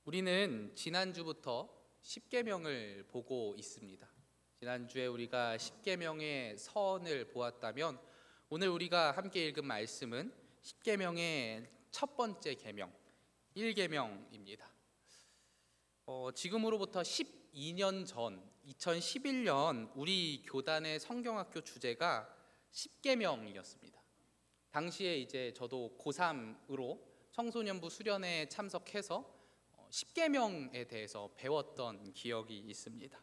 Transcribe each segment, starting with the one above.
우리는 지난주부터 십계명을 보고 있습니다. 지난주에 우리가 십계명의 서원을 보았다면 오늘 우리가 함께 읽은 말씀은 십계명의 첫 번째 계명, 1계명입니다. 지금으로부터 12년 전 2011년 우리 교단의 성경학교 주제가 십계명이었습니다. 당시에 이제 저도 고3으로 청소년부 수련회에 참석해서 십계명에 대해서 배웠던 기억이 있습니다.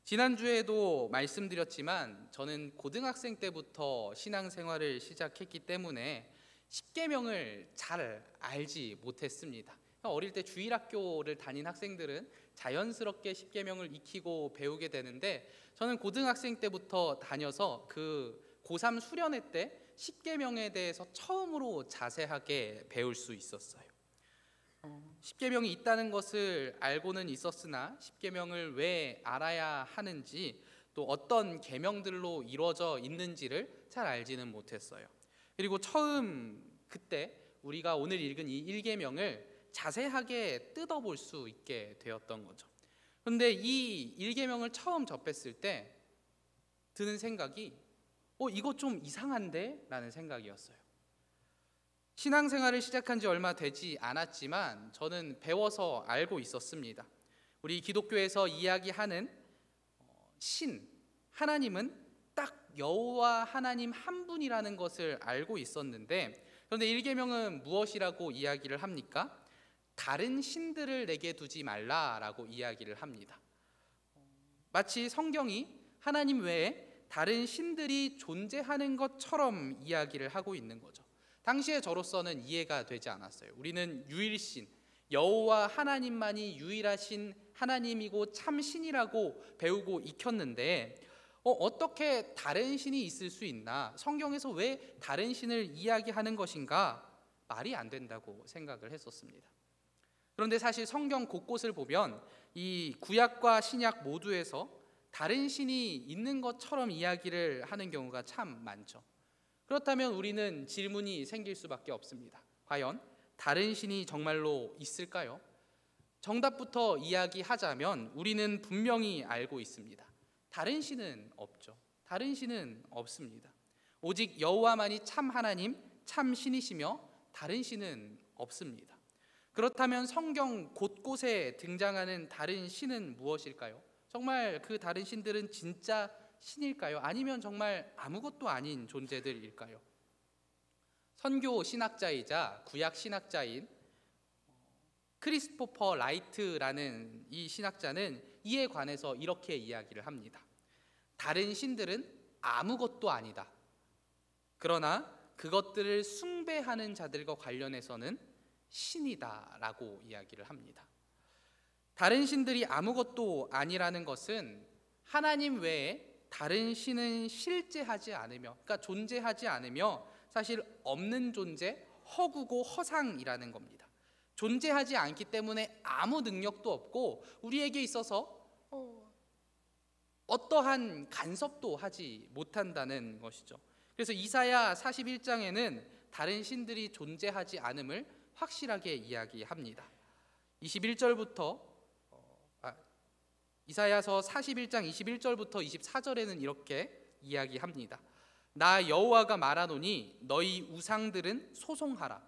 지난주에도 말씀드렸지만 저는 고등학생 때부터 신앙생활을 시작했기 때문에 십계명을 잘 알지 못했습니다. 어릴 때 주일학교를 다닌 학생들은 자연스럽게 십계명을 익히고 배우게 되는데 저는 고등학생 때부터 다녀서 그 고3 수련회 때 십계명에 대해서 처음으로 자세하게 배울 수 있었어요. 십계명이 있다는 것을 알고는 있었으나 십계명을 왜 알아야 하는지 또 어떤 계명들로 이루어져 있는지를 잘 알지는 못했어요. 그리고 처음 그때 우리가 오늘 읽은 이 1계명을 자세하게 뜯어볼 수 있게 되었던 거죠. 그런데 이 1계명을 처음 접했을 때 드는 생각이 이거 좀 이상한데? 라는 생각이었어요. 신앙생활을 시작한 지 얼마 되지 않았지만 저는 배워서 알고 있었습니다. 우리 기독교에서 이야기하는 신, 하나님은 딱 여호와 하나님 한 분이라는 것을 알고 있었는데 그런데 1계명은 무엇이라고 이야기를 합니까? 다른 신들을 내게 두지 말라라고 이야기를 합니다. 마치 성경이 하나님 외에 다른 신들이 존재하는 것처럼 이야기를 하고 있는 거죠. 당시에 저로서는 이해가 되지 않았어요. 우리는 유일신, 여호와 하나님만이 유일하신 하나님이고 참 신이라고 배우고 익혔는데 어떻게 다른 신이 있을 수 있나? 성경에서 왜 다른 신을 이야기하는 것인가? 말이 안 된다고 생각을 했었습니다. 그런데 사실 성경 곳곳을 보면 이 구약과 신약 모두에서 다른 신이 있는 것처럼 이야기를 하는 경우가 참 많죠. 그렇다면 우리는 질문이 생길 수밖에 없습니다. 과연 다른 신이 정말로 있을까요? 정답부터 이야기하자면 우리는 분명히 알고 있습니다. 다른 신은 없죠. 다른 신은 없습니다. 오직 여호와만이 참 하나님, 참 신이시며 다른 신은 없습니다. 그렇다면 성경 곳곳에 등장하는 다른 신은 무엇일까요? 정말 그 다른 신들은 진짜 신일까요? 아니면 정말 아무것도 아닌 존재들일까요? 선교 신학자이자 구약 신학자인 크리스토퍼 라이트라는 이 신학자는 이에 관해서 이렇게 이야기를 합니다. 다른 신들은 아무것도 아니다. 그러나 그것들을 숭배하는 자들과 관련해서는 신이다라고 이야기를 합니다. 다른 신들이 아무것도 아니라는 것은 하나님 외에 다른 신은 실제하지 않으며, 그러니까 존재하지 않으며 사실 없는 존재, 허구고 허상이라는 겁니다. 존재하지 않기 때문에 아무 능력도 없고 우리에게 있어서 어떠한 간섭도 하지 못한다는 것이죠. 그래서 이사야 41장에는 다른 신들이 존재하지 않음을 확실하게 이야기합니다. 21절부터 이사야서 41장 21절부터 24절에는 이렇게 이야기합니다. 나 여호와가 말하노니 너희 우상들은 소송하라.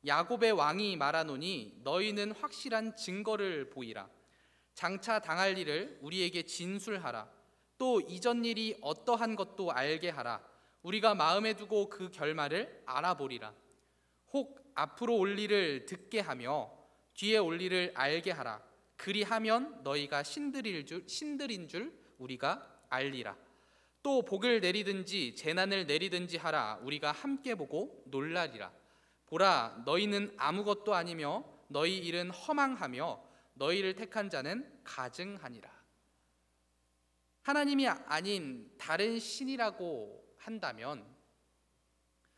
야곱의 왕이 말하노니 너희는 확실한 증거를 보이라. 장차 당할 일을 우리에게 진술하라. 또 이전 일이 어떠한 것도 알게 하라. 우리가 마음에 두고 그 결말을 알아보리라. 혹 앞으로 올 일을 듣게 하며 뒤에 올 일을 알게 하라. 그리하면 너희가 신들인 줄 우리가 알리라. 또 복을 내리든지 재난을 내리든지 하라. 우리가 함께 보고 놀라리라. 보라, 너희는 아무것도 아니며 너희 일은 허망하며 너희를 택한 자는 가증하니라. 하나님이 아닌 다른 신이라고 한다면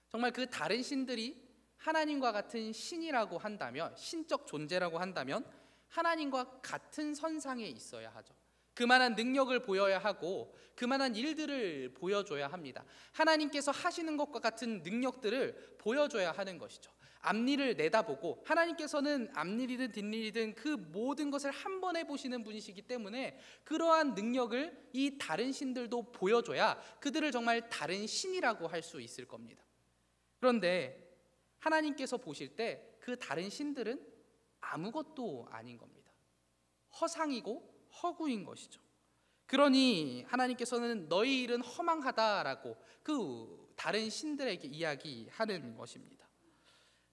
정말 그 다른 신들이 하나님과 같은 신이라고 한다면, 신적 존재라고 한다면 하나님과 같은 선상에 있어야 하죠. 그만한 능력을 보여야 하고 그만한 일들을 보여줘야 합니다. 하나님께서 하시는 것과 같은 능력들을 보여줘야 하는 것이죠. 앞일을 내다보고 하나님께서는 앞일이든 뒷일이든 그 모든 것을 한 번에 보시는 분이시기 때문에 그러한 능력을 이 다른 신들도 보여줘야 그들을 정말 다른 신이라고 할 수 있을 겁니다. 그런데 하나님께서 보실 때 그 다른 신들은 아무것도 아닌 겁니다. 허상이고 허구인 것이죠. 그러니 하나님께서는 너희 일은 허망하다라고 그 다른 신들에게 이야기하는 것입니다.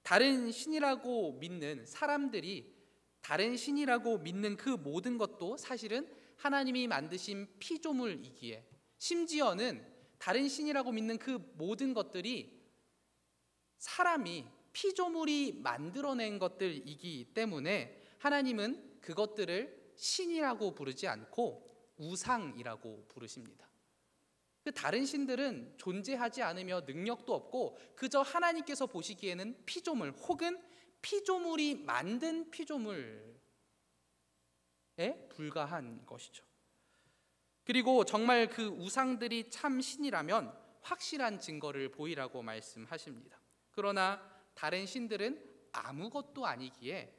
다른 신이라고 믿는 사람들이 다른 신이라고 믿는 그 모든 것도 사실은 하나님이 만드신 피조물이기에, 심지어는 다른 신이라고 믿는 그 모든 것들이 사람이 피조물이 만들어낸 것들이기 때문에 하나님은 그것들을 신이라고 부르지 않고 우상이라고 부르십니다. 그 다른 신들은 존재하지 않으며 능력도 없고 그저 하나님께서 보시기에는 피조물 혹은 피조물이 만든 피조물에 불과한 것이죠. 그리고 정말 그 우상들이 참 신이라면 확실한 증거를 보이라고 말씀하십니다. 그러나 다른 신들은 아무것도 아니기에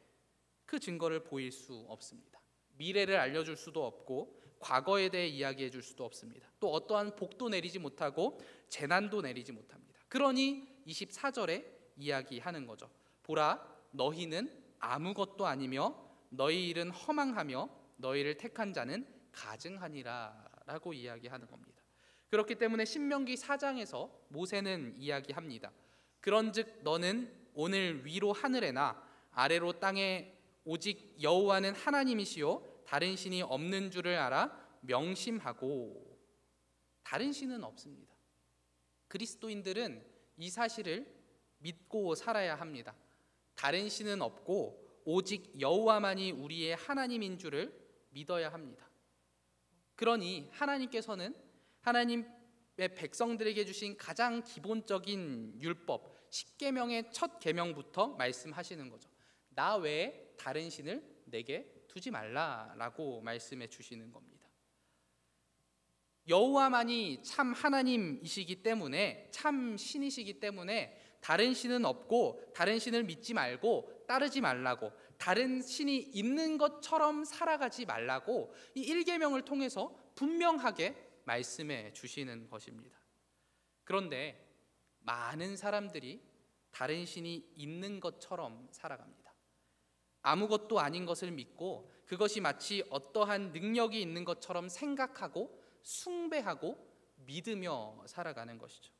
그 증거를 보일 수 없습니다. 미래를 알려줄 수도 없고 과거에 대해 이야기해 줄 수도 없습니다. 또 어떠한 복도 내리지 못하고 재난도 내리지 못합니다. 그러니 24절에 이야기하는 거죠. 보라, 너희는 아무것도 아니며 너희 일은 허망하며 너희를 택한 자는 가증하니라 라고 이야기하는 겁니다. 그렇기 때문에 신명기 4장에서 모세는 이야기합니다. 그런즉 너는 오늘 위로 하늘에나 아래로 땅에 오직 여호와는 하나님이시요 다른 신이 없는 줄을 알아 명심하고. 다른 신은 없습니다. 그리스도인들은 이 사실을 믿고 살아야 합니다. 다른 신은 없고 오직 여호와만이 우리의 하나님인 줄을 믿어야 합니다. 그러니 하나님께서는 하나님의 백성들에게 주신 가장 기본적인 율법 10계명의 첫 계명부터 말씀하시는 거죠. 나 외에 다른 신을 내게 두지 말라라고 말씀해 주시는 겁니다. 여호와만이 참 하나님이시기 때문에, 참 신이시기 때문에 다른 신은 없고 다른 신을 믿지 말고 따르지 말라고, 다른 신이 있는 것처럼 살아가지 말라고 이 1계명을 통해서 분명하게 말씀해 주시는 것입니다. 그런데 많은 사람들이 다른 신이 있는 것처럼 살아갑니다. 아무것도 아닌 것을 믿고 그것이 마치 어떠한 능력이 있는 것처럼 생각하고 숭배하고 믿으며 살아가는 것이죠.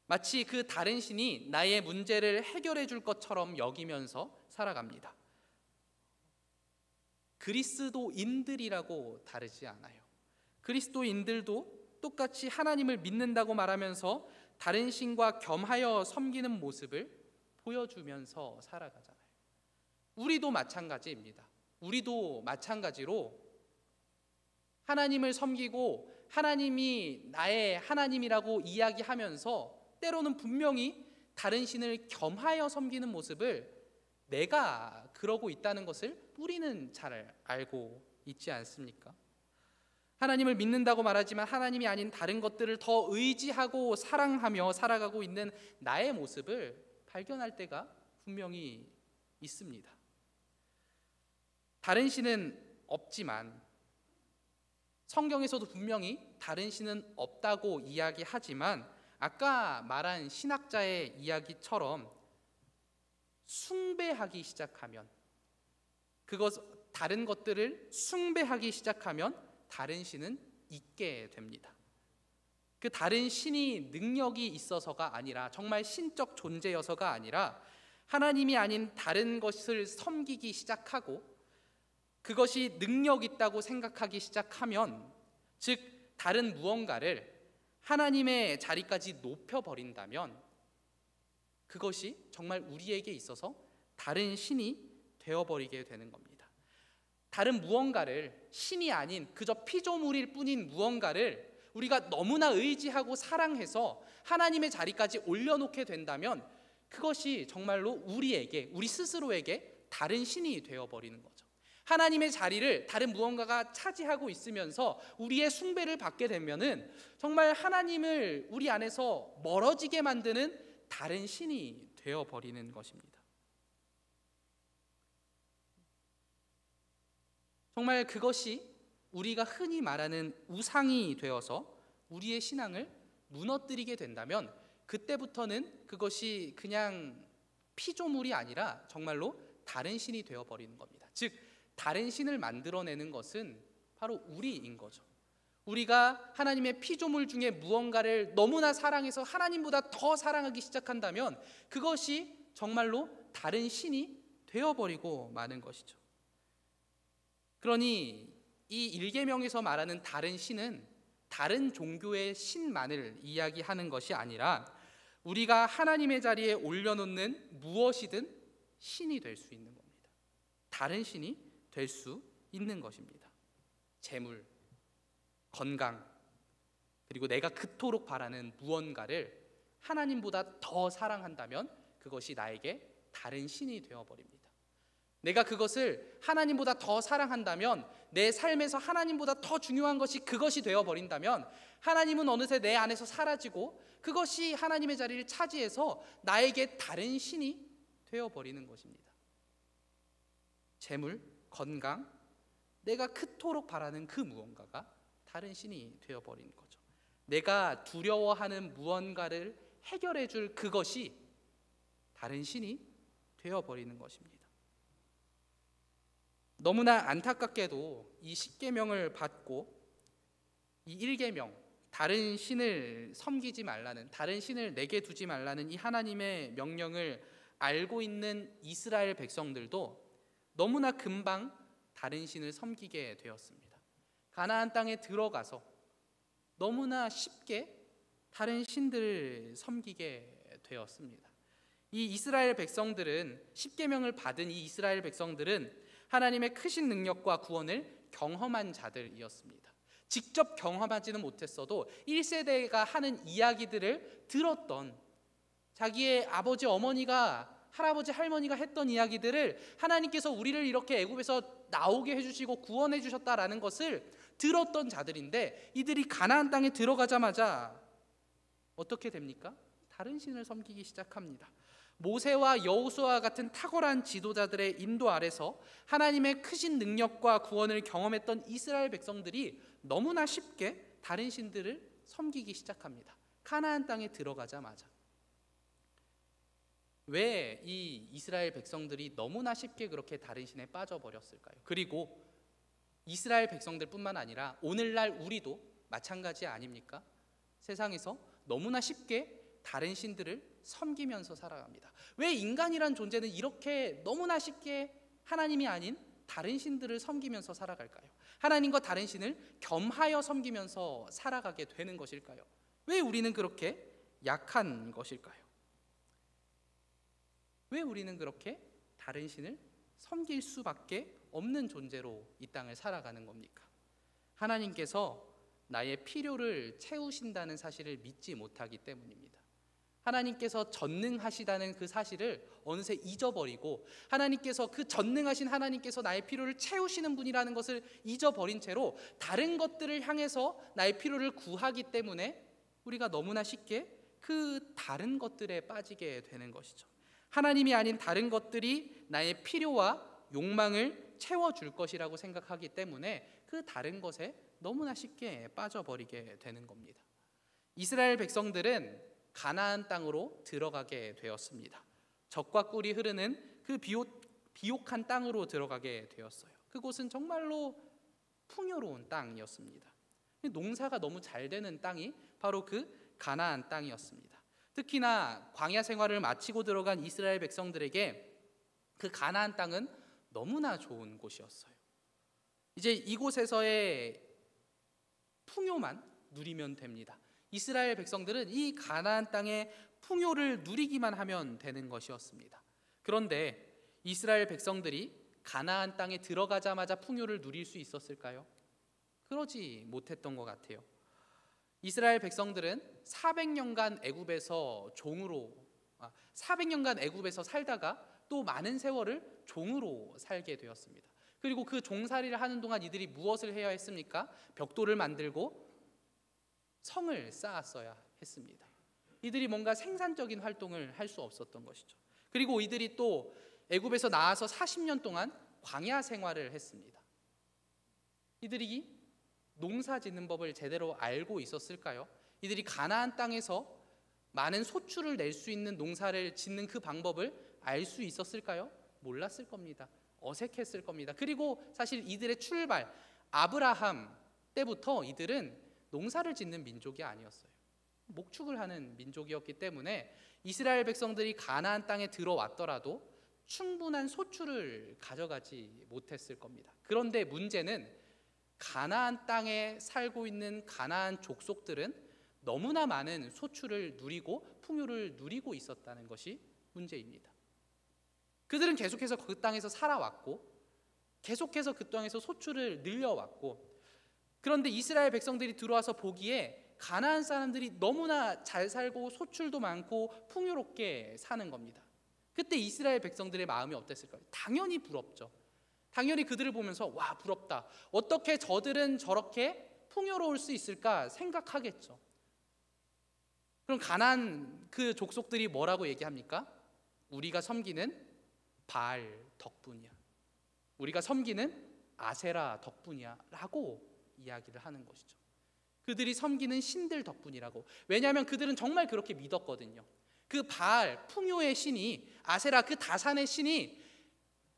마치 그 다른 신이 나의 문제를 해결해 줄 것처럼 여기면서 살아갑니다. 그리스도인들이라고 다르지 않아요. 그리스도인들도 똑같이 하나님을 믿는다고 말하면서 다른 신과 겸하여 섬기는 모습을 보여주면서 살아가잖아요. 우리도 마찬가지입니다. 우리도 마찬가지로 하나님을 섬기고 하나님이 나의 하나님이라고 이야기하면서 때로는 분명히 다른 신을 겸하여 섬기는 모습을 내가 그러고 있다는 것을 우리는 잘 알고 있지 않습니까? 하나님을 믿는다고 말하지만 하나님이 아닌 다른 것들을 더 의지하고 사랑하며 살아가고 있는 나의 모습을 발견할 때가 분명히 있습니다. 다른 신은 없지만 성경에서도 분명히 다른 신은 없다고 이야기하지만 아까 말한 신학자의 이야기처럼 숭배하기 시작하면, 다른 것들을 숭배하기 시작하면 다른 신은 있게 됩니다. 그 다른 신이 능력이 있어서가 아니라, 정말 신적 존재여서가 아니라 하나님이 아닌 다른 것을 섬기기 시작하고 그것이 능력 있다고 생각하기 시작하면, 즉 다른 무언가를 하나님의 자리까지 높여버린다면 그것이 정말 우리에게 있어서 다른 신이 되어버리게 되는 겁니다. 다른 무언가를, 신이 아닌 그저 피조물일 뿐인 무언가를 우리가 너무나 의지하고 사랑해서 하나님의 자리까지 올려놓게 된다면 그것이 정말로 우리에게, 우리 스스로에게 다른 신이 되어버리는 거죠. 하나님의 자리를 다른 무언가가 차지하고 있으면서 우리의 숭배를 받게 되면은 정말 하나님을 우리 안에서 멀어지게 만드는 다른 신이 되어버리는 것입니다. 정말 그것이 우리가 흔히 말하는 우상이 되어서 우리의 신앙을 무너뜨리게 된다면 그때부터는 그것이 그냥 피조물이 아니라 정말로 다른 신이 되어버리는 겁니다. 즉 다른 신을 만들어내는 것은 바로 우리인 거죠. 우리가 하나님의 피조물 중에 무언가를 너무나 사랑해서 하나님보다 더 사랑하기 시작한다면 그것이 정말로 다른 신이 되어버리고 마는 것이죠. 그러니 이 일계명에서 말하는 다른 신은 다른 종교의 신만을 이야기하는 것이 아니라 우리가 하나님의 자리에 올려놓는 무엇이든 신이 될 수 있는 겁니다. 다른 신이 될 수 있는 것입니다. 재물, 건강, 그리고 내가 그토록 바라는 무언가를 하나님보다 더 사랑한다면 그것이 나에게 다른 신이 되어버립니다. 내가 그것을 하나님보다 더 사랑한다면 내 삶에서 하나님보다 더 중요한 것이 그것이 되어버린다면 하나님은 어느새 내 안에서 사라지고 그것이 하나님의 자리를 차지해서 나에게 다른 신이 되어버리는 것입니다. 재물, 건강, 내가 그토록 바라는 그 무언가가 다른 신이 되어버리는 거죠. 내가 두려워하는 무언가를 해결해 줄 그것이 다른 신이 되어버리는 것입니다. 너무나 안타깝게도 이 십계명을 받고 이 일계명, 다른 신을 섬기지 말라는, 다른 신을 내게 두지 말라는 이 하나님의 명령을 알고 있는 이스라엘 백성들도 너무나 금방 다른 신을 섬기게 되었습니다. 가나안 땅에 들어가서 너무나 쉽게 다른 신들을 섬기게 되었습니다. 이 이스라엘 백성들은, 십계명을 받은 이 이스라엘 백성들은 하나님의 크신 능력과 구원을 경험한 자들이었습니다. 직접 경험하지는 못했어도 1세대가 하는 이야기들을 들었던, 자기의 아버지, 어머니가, 할아버지, 할머니가 했던 이야기들을 하나님께서 우리를 이렇게 애굽에서 나오게 해주시고 구원해 주셨다라는 것을 들었던 자들인데, 이들이 가나안 땅에 들어가자마자 어떻게 됩니까? 다른 신을 섬기기 시작합니다. 모세와 여호수아와 같은 탁월한 지도자들의 인도 아래서 하나님의 크신 능력과 구원을 경험했던 이스라엘 백성들이 너무나 쉽게 다른 신들을 섬기기 시작합니다. 가나안 땅에 들어가자마자. 왜 이 이스라엘 백성들이 너무나 쉽게 그렇게 다른 신에 빠져버렸을까요? 그리고 이스라엘 백성들뿐만 아니라 오늘날 우리도 마찬가지 아닙니까? 세상에서 너무나 쉽게 다른 신들을 섬기면서 살아갑니다. 왜 인간이란 존재는 이렇게 너무나 쉽게 하나님이 아닌 다른 신들을 섬기면서 살아갈까요? 하나님과 다른 신을 겸하여 섬기면서 살아가게 되는 것일까요? 왜 우리는 그렇게 약한 것일까요? 왜 우리는 그렇게 다른 신을 섬길 수밖에 없는 존재로 이 땅을 살아가는 겁니까? 하나님께서 나의 필요를 채우신다는 사실을 믿지 못하기 때문입니다. 하나님께서 전능하시다는 그 사실을 어느새 잊어버리고, 하나님께서, 그 전능하신 하나님께서 나의 필요를 채우시는 분이라는 것을 잊어버린 채로 다른 것들을 향해서 나의 필요를 구하기 때문에 우리가 너무나 쉽게 그 다른 것들에 빠지게 되는 것이죠. 하나님이 아닌 다른 것들이 나의 필요와 욕망을 채워줄 것이라고 생각하기 때문에 그 다른 것에 너무나 쉽게 빠져버리게 되는 겁니다. 이스라엘 백성들은 가나안 땅으로 들어가게 되었습니다. 젖과 꿀이 흐르는 그 비옥한 땅으로 들어가게 되었어요. 그곳은 정말로 풍요로운 땅이었습니다. 농사가 너무 잘 되는 땅이 바로 그 가나안 땅이었습니다. 특히나 광야 생활을 마치고 들어간 이스라엘 백성들에게 그 가나안 땅은 너무나 좋은 곳이었어요. 이제 이곳에서의 풍요만 누리면 됩니다. 이스라엘 백성들은 이 가나안 땅의 풍요를 누리기만 하면 되는 것이었습니다. 그런데 이스라엘 백성들이 가나안 땅에 들어가자마자 풍요를 누릴 수 있었을까요? 그러지 못했던 것 같아요. 이스라엘 백성들은 400년간 애굽에서 살다가 또 많은 세월을 종으로 살게 되었습니다. 그리고 그 종살이를 하는 동안 이들이 무엇을 해야 했습니까? 벽돌을 만들고 성을 쌓았어야 했습니다. 이들이 뭔가 생산적인 활동을 할 수 없었던 것이죠. 그리고 이들이 또 애굽에서 나와서 40년 동안 광야 생활을 했습니다. 이들이 농사 짓는 법을 제대로 알고 있었을까요? 이들이 가나안 땅에서 많은 소출을 낼 수 있는 농사를 짓는 그 방법을 알 수 있었을까요? 몰랐을 겁니다. 어색했을 겁니다. 그리고 사실 이들의 출발, 아브라함 때부터 이들은 농사를 짓는 민족이 아니었어요. 목축을 하는 민족이었기 때문에 이스라엘 백성들이 가나안 땅에 들어왔더라도 충분한 소출을 가져가지 못했을 겁니다. 그런데 문제는 가나안 땅에 살고 있는 가나안 족속들은 너무나 많은 소출을 누리고 풍요를 누리고 있었다는 것이 문제입니다. 그들은 계속해서 그 땅에서 살아왔고 계속해서 그 땅에서 소출을 늘려왔고, 그런데 이스라엘 백성들이 들어와서 보기에 가나안 사람들이 너무나 잘 살고 소출도 많고 풍요롭게 사는 겁니다. 그때 이스라엘 백성들의 마음이 어땠을까요? 당연히 부럽죠. 당연히 그들을 보면서 와, 부럽다. 어떻게 저들은 저렇게 풍요로울 수 있을까 생각하겠죠. 그럼 가나안 그 족속들이 뭐라고 얘기합니까? 우리가 섬기는 바알 덕분이야. 우리가 섬기는 아세라 덕분이야 라고 이야기를 하는 것이죠. 그들이 섬기는 신들 덕분이라고. 왜냐하면 그들은 정말 그렇게 믿었거든요. 그 바알, 풍요의 신이, 아세라 그 다산의 신이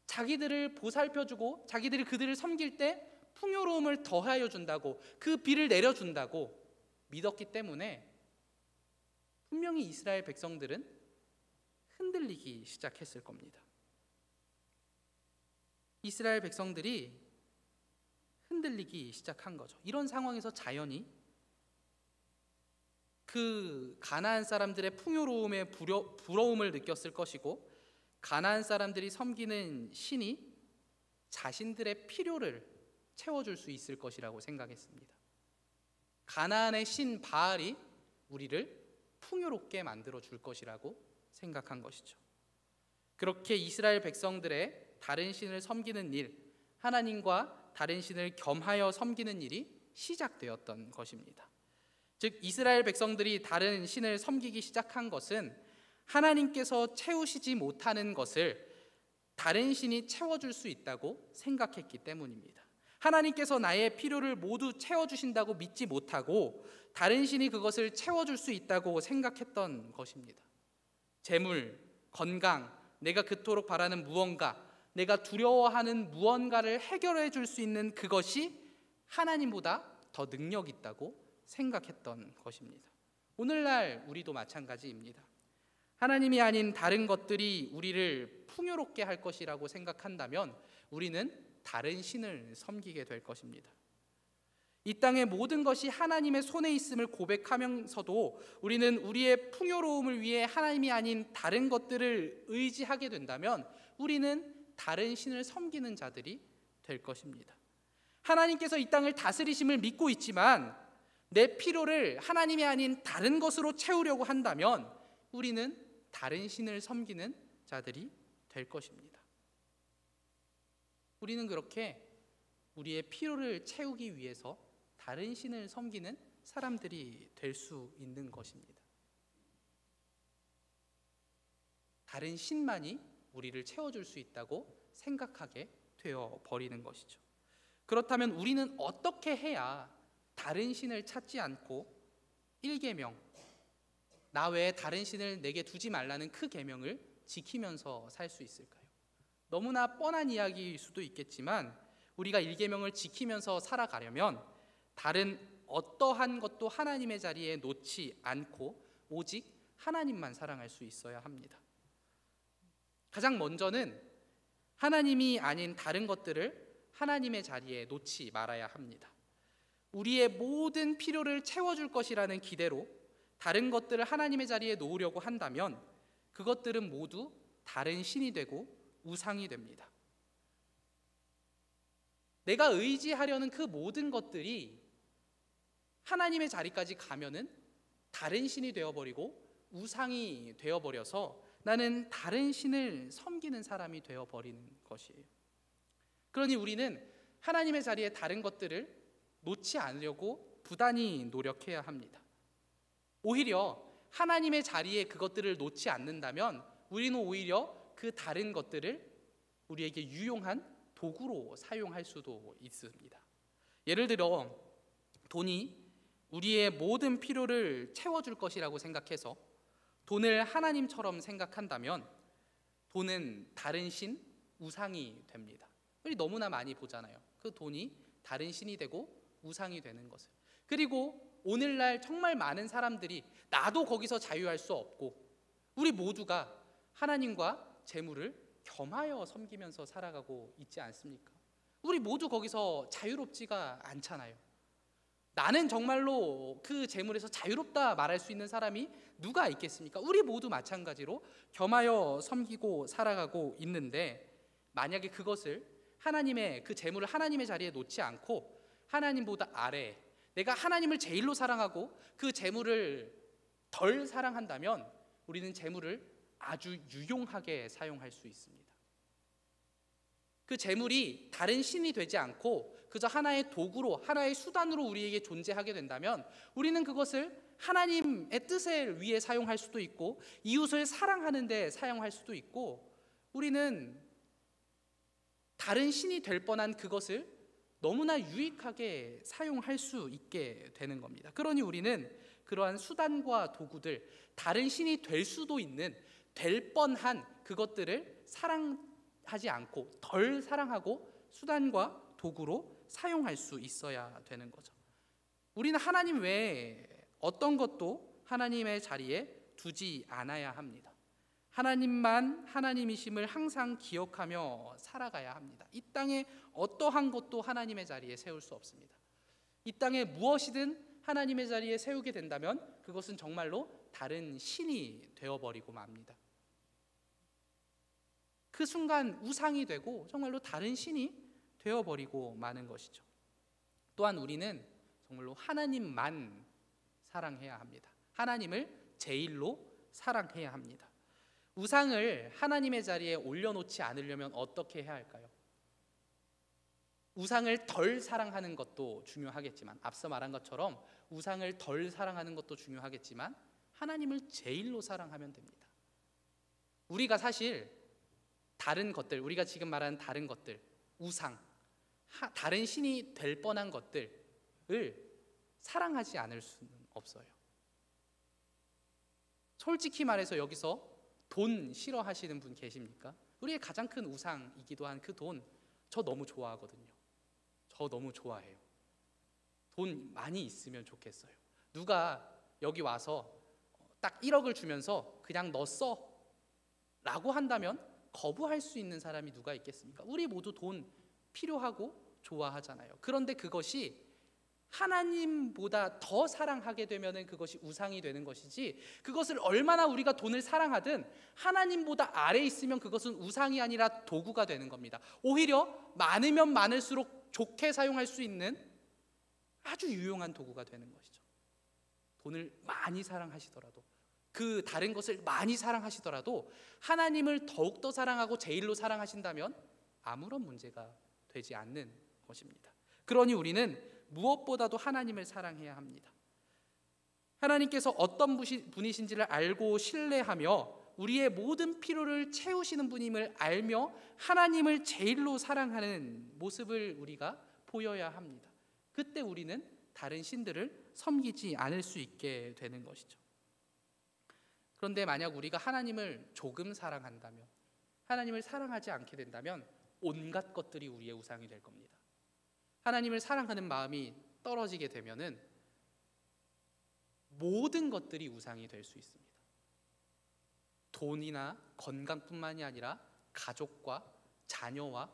자기들을 보살펴주고 자기들이 그들을 섬길 때 풍요로움을 더하여 준다고, 그 비를 내려준다고 믿었기 때문에 분명히 이스라엘 백성들은 흔들리기 시작했을 겁니다. 이스라엘 백성들이 흔들리기 시작한 거죠. 이런 상황에서 자연히 그 가나안 사람들의 풍요로움에 부러움을 느꼈을 것이고, 가나안 사람들이 섬기는 신이 자신들의 필요를 채워줄 수 있을 것이라고 생각했습니다. 가나안의 신 바알이 우리를 풍요롭게 만들어 줄 것이라고 생각한 것이죠. 그렇게 이스라엘 백성들의 다른 신을 섬기는 일, 하나님과 다른 신을 겸하여 섬기는 일이 시작되었던 것입니다. 즉 이스라엘 백성들이 다른 신을 섬기기 시작한 것은 하나님께서 채우시지 못하는 것을 다른 신이 채워줄 수 있다고 생각했기 때문입니다. 하나님께서 나의 필요를 모두 채워주신다고 믿지 못하고 다른 신이 그것을 채워줄 수 있다고 생각했던 것입니다. 재물, 건강, 내가 그토록 바라는 무언가, 내가 두려워하는 무언가를 해결해 줄 수 있는 그것이 하나님보다 더 능력 있다고 생각했던 것입니다. 오늘날 우리도 마찬가지입니다. 하나님이 아닌 다른 것들이 우리를 풍요롭게 할 것이라고 생각한다면 우리는 다른 신을 섬기게 될 것입니다. 이 땅의 모든 것이 하나님의 손에 있음을 고백하면서도 우리는 우리의 풍요로움을 위해 하나님이 아닌 다른 것들을 의지하게 된다면 우리는 다른 신을 섬기는 자들이 될 것입니다. 하나님께서 이 땅을 다스리심을 믿고 있지만 내 필요를 하나님이 아닌 다른 것으로 채우려고 한다면 우리는 다른 신을 섬기는 자들이 될 것입니다. 우리는 그렇게 우리의 필요를 채우기 위해서 다른 신을 섬기는 사람들이 될 수 있는 것입니다. 다른 신만이 우리를 채워줄 수 있다고 생각하게 되어 버리는 것이죠. 그렇다면 우리는 어떻게 해야 다른 신을 찾지 않고 1계명, 나 외에 다른 신을 내게 두지 말라는 그 계명을 지키면서 살 수 있을까요? 너무나 뻔한 이야기일 수도 있겠지만 우리가 1계명을 지키면서 살아가려면 다른 어떠한 것도 하나님의 자리에 놓지 않고 오직 하나님만 사랑할 수 있어야 합니다. 가장 먼저는 하나님이 아닌 다른 것들을 하나님의 자리에 놓지 말아야 합니다. 우리의 모든 필요를 채워줄 것이라는 기대로 다른 것들을 하나님의 자리에 놓으려고 한다면 그것들은 모두 다른 신이 되고 우상이 됩니다. 내가 의지하려는 그 모든 것들이 하나님의 자리까지 가면은 다른 신이 되어버리고 우상이 되어버려서 나는 다른 신을 섬기는 사람이 되어버리는 것이에요. 그러니 우리는 하나님의 자리에 다른 것들을 놓지 않으려고 부단히 노력해야 합니다. 오히려 하나님의 자리에 그것들을 놓지 않는다면 우리는 오히려 그 다른 것들을 우리에게 유용한 도구로 사용할 수도 있습니다. 예를 들어 돈이 우리의 모든 필요를 채워줄 것이라고 생각해서 돈을 하나님처럼 생각한다면 돈은 다른 신, 우상이 됩니다. 우리 너무나 많이 보잖아요. 그 돈이 다른 신이 되고 우상이 되는 것을. 그리고 오늘날 정말 많은 사람들이 나도 거기서 자유할 수 없고 우리 모두가 하나님과 재물을 겸하여 섬기면서 살아가고 있지 않습니까? 우리 모두 거기서 자유롭지가 않잖아요. 나는 정말로 그 재물에서 자유롭다 말할 수 있는 사람이 누가 있겠습니까? 우리 모두 마찬가지로 겸하여 섬기고 살아가고 있는데, 만약에 그것을 하나님의 그 재물을 하나님의 자리에 놓지 않고 하나님보다 아래, 내가 하나님을 제일로 사랑하고 그 재물을 덜 사랑한다면 우리는 재물을 아주 유용하게 사용할 수 있습니다. 그 재물이 다른 신이 되지 않고 그저 하나의 도구로, 하나의 수단으로 우리에게 존재하게 된다면 우리는 그것을 하나님의 뜻을 위해 사용할 수도 있고 이웃을 사랑하는 데 사용할 수도 있고, 우리는 다른 신이 될 뻔한 그것을 너무나 유익하게 사용할 수 있게 되는 겁니다. 그러니 우리는 그러한 수단과 도구들, 다른 신이 될 수도 있는, 될 뻔한 그것들을 사랑하지 않고 덜 사랑하고 수단과 도구로 사용할 수 있어야 되는 거죠. 우리는 하나님 외에 어떤 것도 하나님의 자리에 두지 않아야 합니다. 하나님만 하나님이심을 항상 기억하며 살아가야 합니다. 이 땅에 어떠한 것도 하나님의 자리에 세울 수 없습니다. 이 땅에 무엇이든 하나님의 자리에 세우게 된다면 그것은 정말로 다른 신이 되어버리고 맙니다. 그 순간 우상이 되고 정말로 다른 신이 되어버리고 마는 것이죠. 또한 우리는 정말로 하나님만 사랑해야 합니다. 하나님을 제일로 사랑해야 합니다. 우상을 하나님의 자리에 올려놓지 않으려면 어떻게 해야 할까요? 우상을 덜 사랑하는 것도 중요하겠지만, 앞서 말한 것처럼 우상을 덜 사랑하는 것도 중요하겠지만 하나님을 제일로 사랑하면 됩니다. 우리가 사실 다른 것들, 우리가 지금 말하는 다른 것들, 우상, 다른 신이 될 뻔한 것들을 사랑하지 않을 수는 없어요. 솔직히 말해서 여기서 돈 싫어하시는 분 계십니까? 우리의 가장 큰 우상이기도 한 그 돈, 저 너무 좋아하거든요. 저 너무 좋아해요. 돈 많이 있으면 좋겠어요. 누가 여기 와서 딱 1억을 주면서 그냥 너 써 라고 한다면 거부할 수 있는 사람이 누가 있겠습니까? 우리 모두 돈 필요하고 좋아하잖아요. 그런데 그것이 하나님보다 더 사랑하게 되면 그것이 우상이 되는 것이지, 그것을 얼마나 우리가 돈을 사랑하든 하나님보다 아래 있으면 그것은 우상이 아니라 도구가 되는 겁니다. 오히려 많으면 많을수록 좋게 사용할 수 있는 아주 유용한 도구가 되는 것이죠. 돈을 많이 사랑하시더라도, 그 다른 것을 많이 사랑하시더라도 하나님을 더욱더 사랑하고 제일로 사랑하신다면 아무런 문제가 되지 않는 것입니다. 그러니 우리는 무엇보다도 하나님을 사랑해야 합니다. 하나님께서 어떤 분이신지를 알고 신뢰하며 우리의 모든 필요를 채우시는 분임을 알며 하나님을 제일로 사랑하는 모습을 우리가 보여야 합니다. 그때 우리는 다른 신들을 섬기지 않을 수 있게 되는 것이죠. 그런데 만약 우리가 하나님을 조금 사랑한다면, 하나님을 사랑하지 않게 된다면 온갖 것들이 우리의 우상이 될 겁니다. 하나님을 사랑하는 마음이 떨어지게 되면은 모든 것들이 우상이 될 수 있습니다. 돈이나 건강뿐만이 아니라 가족과 자녀와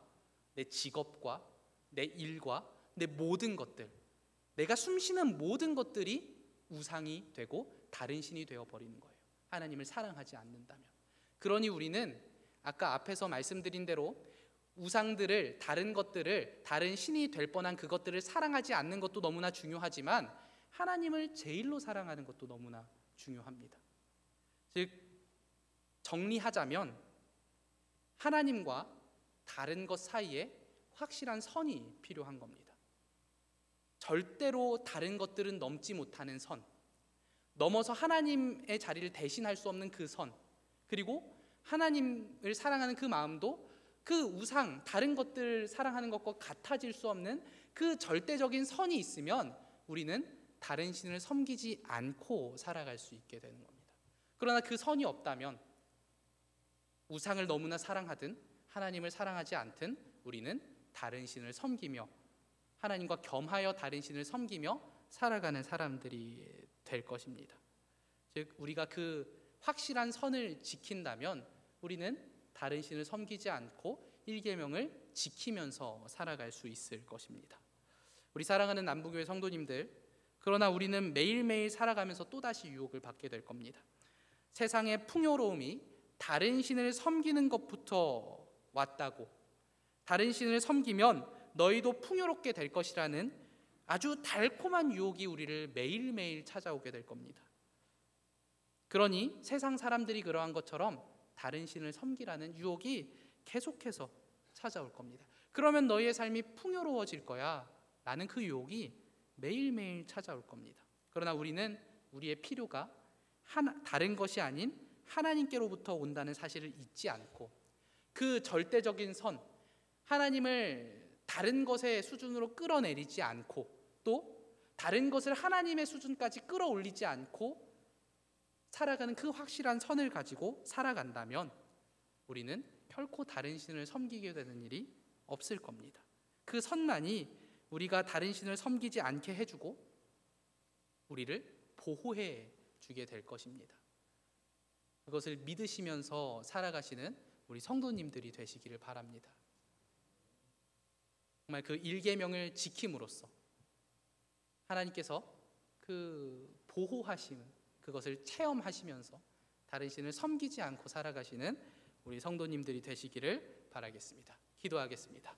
내 직업과 내 일과 내 모든 것들, 내가 숨쉬는 모든 것들이 우상이 되고 다른 신이 되어버리는 거예요. 하나님을 사랑하지 않는다면. 그러니 우리는 아까 앞에서 말씀드린 대로 우상들을, 다른 것들을, 다른 신이 될 뻔한 그것들을 사랑하지 않는 것도 너무나 중요하지만 하나님을 제일로 사랑하는 것도 너무나 중요합니다. 즉 정리하자면 하나님과 다른 것 사이에 확실한 선이 필요한 겁니다. 절대로 다른 것들은 넘지 못하는 선, 넘어서 하나님의 자리를 대신할 수 없는 그 선, 그리고 하나님을 사랑하는 그 마음도 그 우상, 다른 것들을 사랑하는 것과 같아질 수 없는 그 절대적인 선이 있으면 우리는 다른 신을 섬기지 않고 살아갈 수 있게 되는 겁니다. 그러나 그 선이 없다면 우상을 너무나 사랑하든 하나님을 사랑하지 않든 우리는 다른 신을 섬기며 하나님과 겸하여 다른 신을 섬기며 살아가는 사람들이 될 것입니다. 즉 우리가 그 확실한 선을 지킨다면 우리는 다른 신을 섬기지 않고 일계명을 지키면서 살아갈 수 있을 것입니다. 우리 사랑하는 남부교회 성도님들, 그러나 우리는 매일매일 살아가면서 또다시 유혹을 받게 될 겁니다. 세상의 풍요로움이 다른 신을 섬기는 것부터 왔다고, 다른 신을 섬기면 너희도 풍요롭게 될 것이라는 아주 달콤한 유혹이 우리를 매일매일 찾아오게 될 겁니다. 그러니 세상 사람들이 그러한 것처럼 다른 신을 섬기라는 유혹이 계속해서 찾아올 겁니다. 그러면 너희의 삶이 풍요로워질 거야 라는 그 유혹이 매일매일 찾아올 겁니다. 그러나 우리는 우리의 필요가 다른 것이 아닌 하나님께로부터 온다는 사실을 잊지 않고 그 절대적인 선, 하나님을 다른 것의 수준으로 끌어내리지 않고 또 다른 것을 하나님의 수준까지 끌어올리지 않고 살아가는 그 확실한 선을 가지고 살아간다면 우리는 결코 다른 신을 섬기게 되는 일이 없을 겁니다. 그 선만이 우리가 다른 신을 섬기지 않게 해주고 우리를 보호해 주게 될 것입니다. 그것을 믿으시면서 살아가시는 우리 성도님들이 되시기를 바랍니다. 정말 그 일계명을 지킴으로써 하나님께서 그 보호하심은 그것을 체험하시면서 다른 신을 섬기지 않고 살아가시는 우리 성도님들이 되시기를 바라겠습니다. 기도하겠습니다.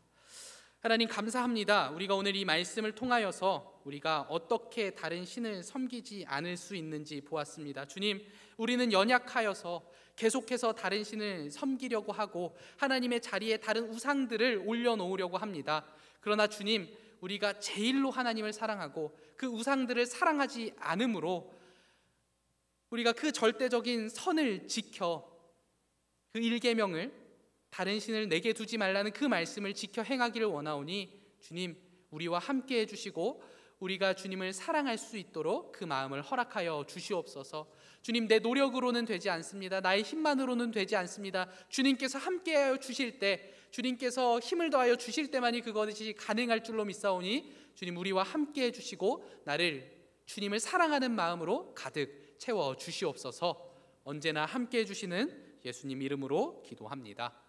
하나님 감사합니다. 우리가 오늘 이 말씀을 통하여서 우리가 어떻게 다른 신을 섬기지 않을 수 있는지 보았습니다. 주님, 우리는 연약하여서 계속해서 다른 신을 섬기려고 하고 하나님의 자리에 다른 우상들을 올려놓으려고 합니다. 그러나 주님, 우리가 제일로 하나님을 사랑하고 그 우상들을 사랑하지 않으므로 우리가 그 절대적인 선을 지켜 그 일계명을 다른 신을 내게 두지 말라는 그 말씀을 지켜 행하기를 원하오니 주님, 우리와 함께 해주시고 우리가 주님을 사랑할 수 있도록 그 마음을 허락하여 주시옵소서. 주님, 내 노력으로는 되지 않습니다. 나의 힘만으로는 되지 않습니다. 주님께서 함께하여 주실 때, 주님께서 힘을 더하여 주실 때만이 그것이 가능할 줄로 믿사오니 주님, 우리와 함께 해주시고 나를 주님을 사랑하는 마음으로 가득 채워 주시옵소서. 언제나 함께 해주시는 예수님 이름으로 기도합니다.